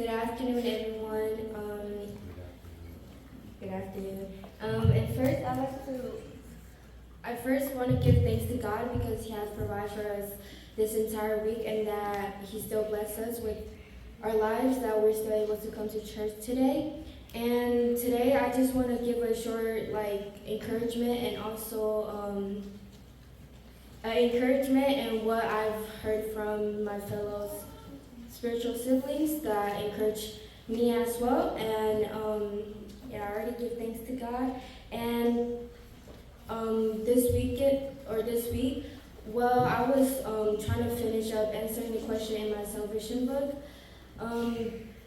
Good afternoon, everyone. Good afternoon. I first want to give thanks to God because He has provided for us this entire week and that He still blessed us with our lives, that we're still able to come to church today. And today I just want to give a short encouragement and also encouragement and what I've heard from my fellow spiritual siblings that encourage me as well. And I already give thanks to God. And this week, well, I was trying to finish up answering the question in my salvation book.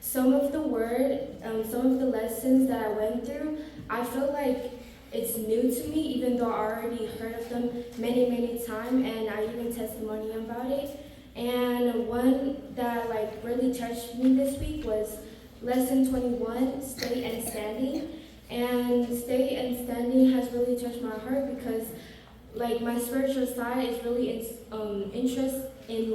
Some of the lessons that I went through, I feel like it's new to me, even though I already heard of them many, many times, and I even testimony about it. And one that really touched me this week was lesson 21, stay and standing. And stay and standing has really touched my heart because my spiritual side is really interest in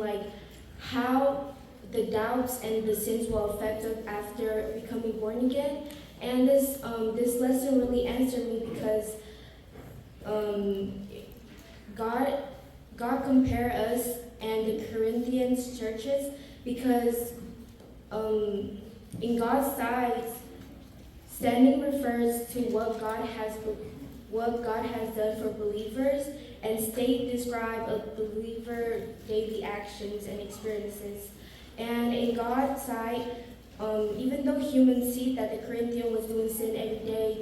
how the doubts and the sins will affect us after becoming born again. And this lesson really answered me because God compared us and the Corinthians churches because in God's side, standing refers to what God has done for believers, and state describe a believer daily actions and experiences. And in God's sight, even though humans see that the Corinthian was doing sin every day,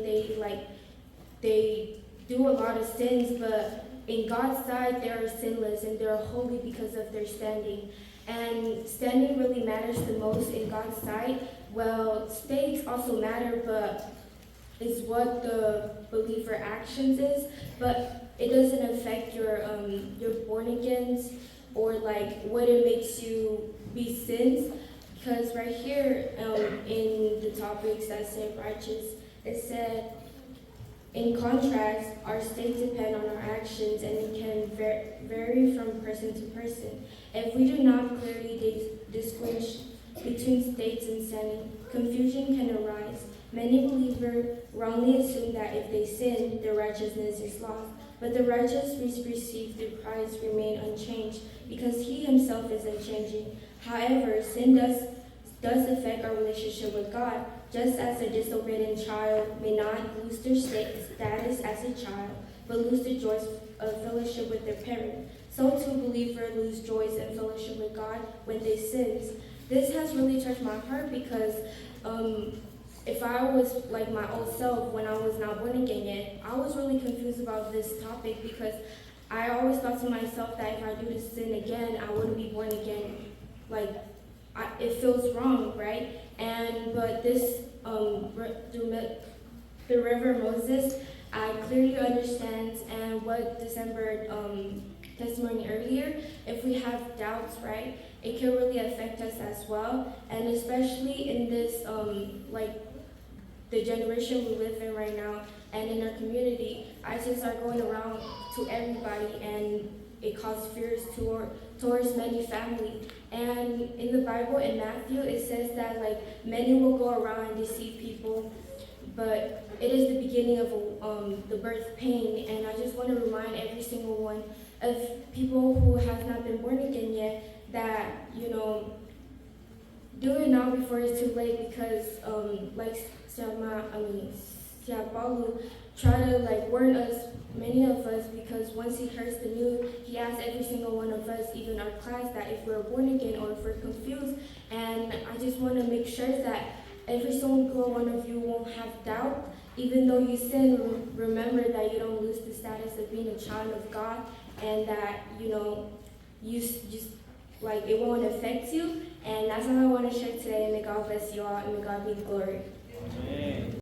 they do a lot of sins, but in God's sight they are sinless and they are holy because of their standing. And standing really matters the most in God's sight. Well, states also matter, but it's what the believer actions is, but it doesn't affect your born agains or what it makes you be sins. Because right here in the topics that said righteous, it said, in contrast, our states depend on our actions and it can vary from person to person. If we do not clearly distinguish between states and standing, confusion can arise. Many believers wrongly assume that if they sin, their righteousness is lost. But the righteous receive through Christ remain unchanged because He Himself is unchanging. However, sin does affect our relationship with God, just as a disobedient child may not lose their status as a child, but lose the joys of fellowship with their parent. So too believers lose joys and fellowship with God when they sin. This has really touched my heart because if I was like my old self when I was not born again yet, I was really confused about this topic because I always thought to myself that if I do this sin again, I wouldn't be born again. It feels wrong, right? But this through the River Moses, I clearly understand. And what December testimony earlier, if we have doubts, right, it can really affect us as well, and especially in this the generation we live in right now and in our community, ISIS are going around to everybody and it causes fears towards many families. And in the Bible, in Matthew, it says that many will go around and deceive people, but it is the beginning of the birth pain. And I just want to remind every single one of people who have not been born again yet that, do it now before it's too late because Siapalu try to warn us, many of us, because once he hears the news, he asks every single one of us, even our class, that if we're born again or if we're confused. And I just want to make sure that every single one of you won't have doubt. Even though you sin, remember that you don't lose the status of being a child of God, and that you just it won't affect you. And that's all I want to share today. And may God bless you all, and may God be the glory. Amen.